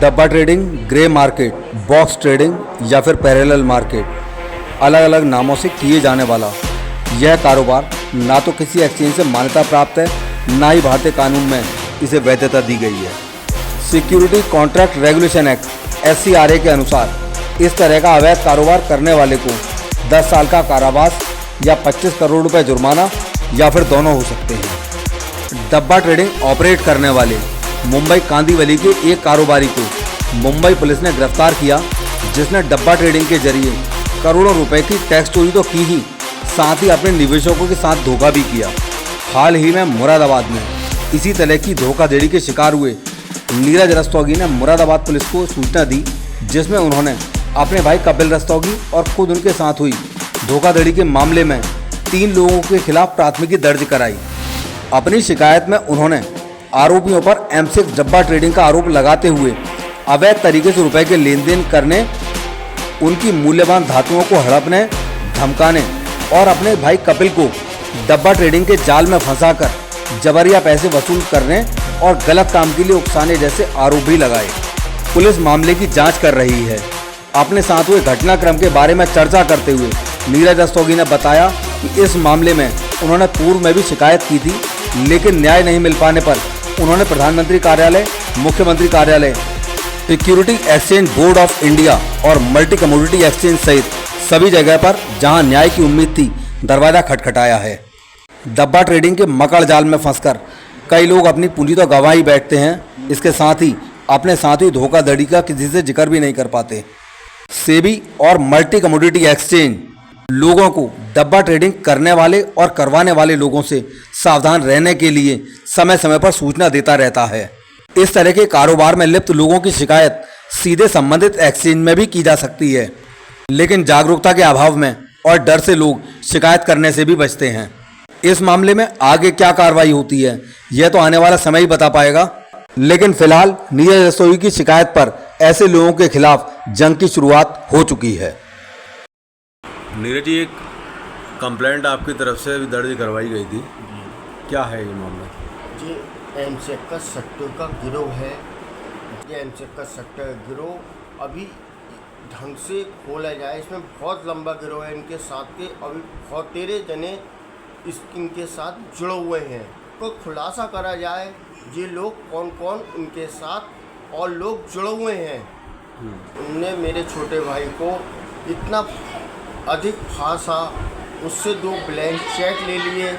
डब्बा trading, grey market, box trading या फिर पैरेलल मार्केट, अलग अलग नामों से किए जाने वाला यह कारोबार ना तो किसी एक्सचेंज से मान्यता प्राप्त है, ना ही भारतीय कानून में इसे वैधता दी गई है। Security contract regulation act (SCRA) के अनुसार इस तरह का अवैध कारोबार करने वाले को 10 साल का कारावास या 25 करोड़ रुपए जुर्माना या फिर दोनों हो सकते हैं। डब्बा ट्रेडिंग ऑपरेट करने वाले मुंबई कांदिवली के एक कारोबारी को मुंबई पुलिस ने गिरफ्तार किया, जिसने डब्बा ट्रेडिंग के जरिए करोड़ों रुपए की टैक्स चोरी तो की ही, साथ ही अपने निवेशकों के साथ धोखा भी किया। हाल ही में मुरादाबाद में इसी तरह की धोखाधड़ी के शिकार हुए नीरज रस्तोगी ने मुरादाबाद पुलिस को सूचना दी, जिसमें उन्होंने अपने भाई कपिल रस्तोगी और खुद उनके साथ हुई धोखाधड़ी के मामले में 3 लोगों के खिलाफ प्राथमिकी दर्ज कराई। अपनी शिकायत में उन्होंने आरोपियों पर M6 डब्बा ट्रेडिंग का आरोप लगाते हुए अवैध तरीके से रुपए के लेन देन करने, उनकी मूल्यवान धातुओं को हड़पने, धमकाने और अपने भाई कपिल को डब्बा ट्रेडिंग के जाल में फंसाकर जबरिया पैसे वसूल करने और गलत काम के लिए उकसाने जैसे आरोप भी लगाए। पुलिस मामले की जांच कर रही है। अपने साथ हुए घटनाक्रम के बारे में चर्चा करते हुए नीरज रस्तोगी ने बताया कि इस मामले में उन्होंने पूर्व में भी शिकायत की थी, लेकिन न्याय नहीं मिल पाने पर उन्होंने प्रधानमंत्री कार्यालय, मुख्यमंत्री कार्यालय, security exchange board of India और मल्टी कमोडिटी एक्सचेंज सहित सभी जगह पर जहां न्याय की उम्मीद थी, दरवाजा खटखटाया है। डब्बा ट्रेडिंग के मकड़ जाल में फंसकर कई लोग अपनी पूंजी तो गंवा ही बैठते हैं, इसके साथ ही अपने साथ ही धोखाधड़ी का किसी से जिक्र भी नहीं कर पाते। सेबी और मल्टी कमोडिटी एक्सचेंज लोगों को डब्बा ट्रेडिंग करने वाले और करवाने वाले लोगों से सावधान रहने के लिए समय समय पर सूचना देता रहता है। इस तरह के कारोबार में लिप्त लोगों की शिकायत सीधे संबंधित एक्सचेंज में भी की जा सकती है, लेकिन जागरूकता के अभाव में और डर से लोग शिकायत करने से भी बचते हैं। इस मामले में आगे क्या कार्रवाई होती है, यह तो आने वाला समय ही बता पाएगा, लेकिन फिलहाल नीरज रस्तोगी की शिकायत पर ऐसे लोगों के खिलाफ जंग की शुरुआत हो चुकी है। नीरज जी, एक कंप्लेंट आपकी तरफ से दर्ज करवाई गई थी, क्या है ये मामला? जी, M6 का सट्टे का गिरोह है। ये M6 का सट्टे का गिरोह अभी ढंग से खोला जाए, इसमें बहुत लंबा गिरोह है। इनके साथ के अभी बहुत तेरे जने इनके साथ जुड़े हुए हैं। तो खुलासा करा जाए ये लोग कौन कौन इनके साथ और लोग जुड़े हुए हैं। उनने मेरे छोटे भाई को इतना अधिक फांसा, उससे 2 ब्लैंक चेक ले लिए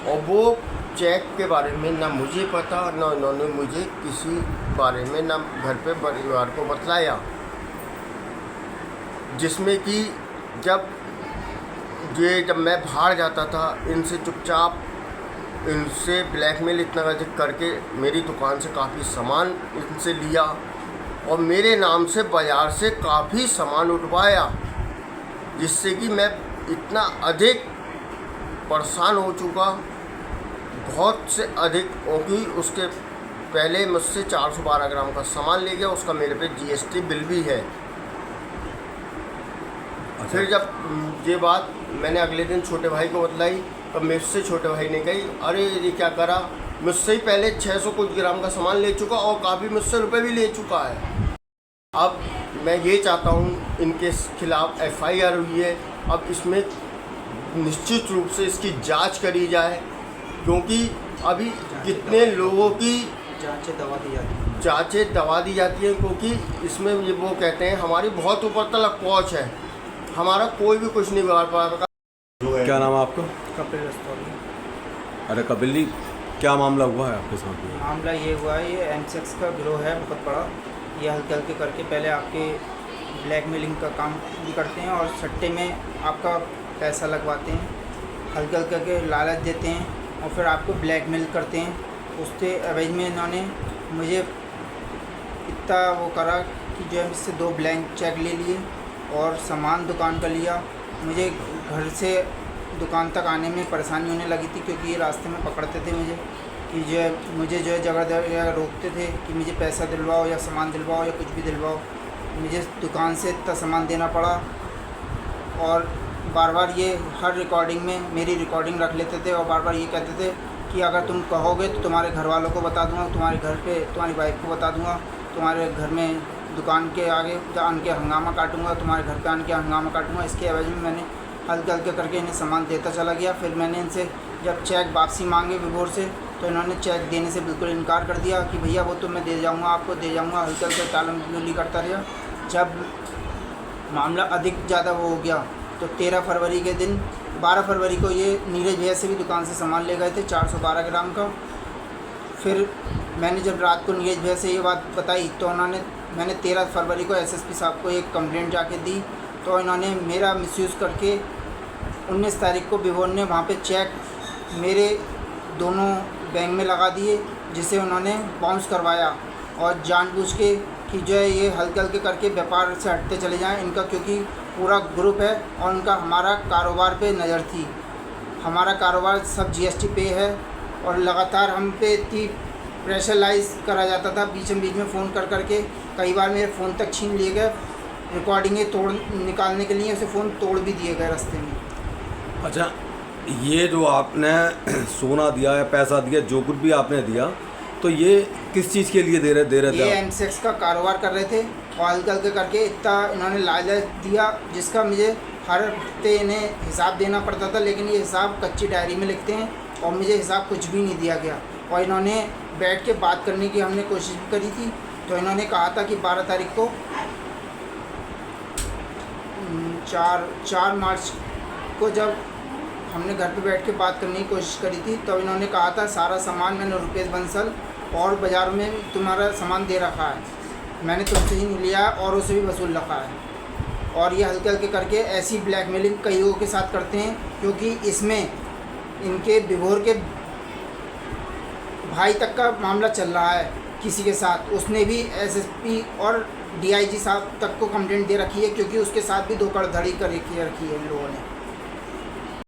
और वो चेक के बारे में ना मुझे पता, ना उन्होंने मुझे किसी बारे में, ना घर पे परिवार को बतलाया। जिसमें कि जब मैं बाहर जाता था, इनसे चुपचाप इनसे ब्लैकमेल इतना अधिक करके मेरी दुकान से काफ़ी सामान इनसे लिया और मेरे नाम से बाज़ार से काफ़ी सामान उठवाया, जिससे कि मैं इतना अधिक परेशान हो चुका, बहुत से अधिक, क्योंकि उसके पहले मुझसे 412 ग्राम का सामान ले गया, उसका मेरे पे GST बिल भी है। फिर जब ये बात मैंने अगले दिन छोटे भाई को बतलाई तो मुझसे छोटे भाई ने कही, अरे ये क्या करा, मुझसे ही पहले 600 कुछ ग्राम का सामान ले चुका और काफ़ी मुझसे रुपए भी ले चुका है। अब मैं ये चाहता हूँ इनके खिलाफ FIR हुई है, अब इसमें निश्चित रूप से इसकी जांच करी जाए, क्योंकि अभी कितने लोगों की जांचें दबा दी जाती हैं, क्योंकि इसमें ये वो कहते हैं हमारी बहुत ऊपर तक पहुँच है, हमारा कोई भी कुछ नहीं बिगाड़ पाएगा। क्या नाम है आपका? कपिल रस्तोगी। अरे कपिल जी, क्या मामला हुआ है आपके साथ में? मामला ये हुआ है, ये M6 का गिरोह है बहुत बड़ा। ये हल्के हल्के करके पहले आपके ब्लैकमेलिंग का काम भी करते हैं और सट्टे में आपका पैसा लगवाते हैं, हल्के हल्के करके लालच देते हैं और फिर आपको ब्लैकमेल करते हैं। उसके एवज में इन्होंने मुझे इतना वो करा कि जो है मुझसे 2 ब्लैंक चेक ले लिए और सामान दुकान का लिया। मुझे घर से दुकान तक आने में परेशानी होने लगी थी, क्योंकि ये रास्ते में पकड़ते थे मुझे कि मुझे जो है जगह रोकते थे कि मुझे पैसा दिलवाओ या सामान दिलवाओ या कुछ भी दिलवाओ। मुझे दुकान से इतना सामान देना पड़ा और बार बार ये हर रिकॉर्डिंग में मेरी रिकॉर्डिंग रख लेते थे और बार बार ये कहते थे कि अगर तुम कहोगे तो तुम्हारे घर वालों को बता दूंगा, तुम्हारे घर पे तुम्हारी वाइफ को बता दूंगा। तुम्हारे घर में दुकान के आगे आन के हंगामा काटूंगा, तुम्हारे घर पे आन के हंगामा काटूंगा। इसके एवज में मैंने हल्के हल्के करके इन्हें सामान देता चला गया। फिर मैंने इनसे जब चेक वापसी मांगे विभोर से, तो इन्होंने चेक देने से बिल्कुल इनकार कर दिया कि भैया वो तो मैं दे जाऊंगा, आपको दे जाऊंगा। हल्के हल्के टालमटोली करता रहा। जब मामला अधिक ज़्यादा वो हो गया तो 13 फरवरी के दिन 12 फरवरी को ये नीरज भैया से भी दुकान से सामान ले गए थे 412 ग्राम का। फिर मैंने जब रात को नीरज भैया से ये बात बताई तो मैंने 13 फरवरी को एसएसपी साहब को एक कंप्लेंट जाके दी। तो इन्होंने मेरा मिसयूज़ करके 19 तारीख को विभोर ने वहाँ पे चेक मेरे दोनों बैंक में लगा दिए, जिसे उन्होंने बाउंस करवाया और जानबूझ के कि जो है ये हल्के हल्के करके व्यापार से हटते चले जाएं इनका, क्योंकि पूरा ग्रुप है और उनका हमारा कारोबार पे नज़र थी। हमारा कारोबार सब जीएसटी पे है और लगातार हम पे इतनी प्रेशराइज करा जाता था। बीच में फ़ोन कर करके कई बार मेरे फ़ोन तक छीन लिए गए, रिकॉर्डिंगें तोड़ निकालने के लिए उसे फ़ोन तोड़ भी दिए गए रास्ते में। अच्छा, ये जो आपने सोना दिया है, पैसा दिया, जो कुछ भी आपने दिया, तो ये किस चीज़ के लिए दे रहे थे? ये एमसेक्स का कारोबार कर रहे थे और हल्के हल्के करके इतना इन्होंने लालच दिया जिसका मुझे हर हफ्ते इन्हें हिसाब देना पड़ता था, लेकिन ये हिसाब कच्ची डायरी में लिखते हैं और मुझे हिसाब कुछ भी नहीं दिया गया। और इन्होंने बैठ के बात करने की हमने कोशिश भी करी थी, तो इन्होंने कहा था कि 12 तारीख को 4 मार्च को जब हमने घर पे बैठ के बात करने की कोशिश करी थी, तो इन्होंने कहा था सारा सामान मैंने रुपेश बंसल और बाज़ार में तुम्हारा सामान दे रखा है, मैंने तुमसे ही नहीं लिया और उसे भी वसूल रखा है। और ये हल्के हल्के करके ऐसी ब्लैकमेलिंग कई लोगों के साथ करते हैं, क्योंकि इसमें इनके विभोर के भाई तक का मामला चल रहा है किसी के साथ। उसने भी एसएसपी और डीआईजी साहब तक को कंप्लेंट दे रखी है, क्योंकि उसके साथ भी धोखाधड़ी कर रखी है इन लोगों ने।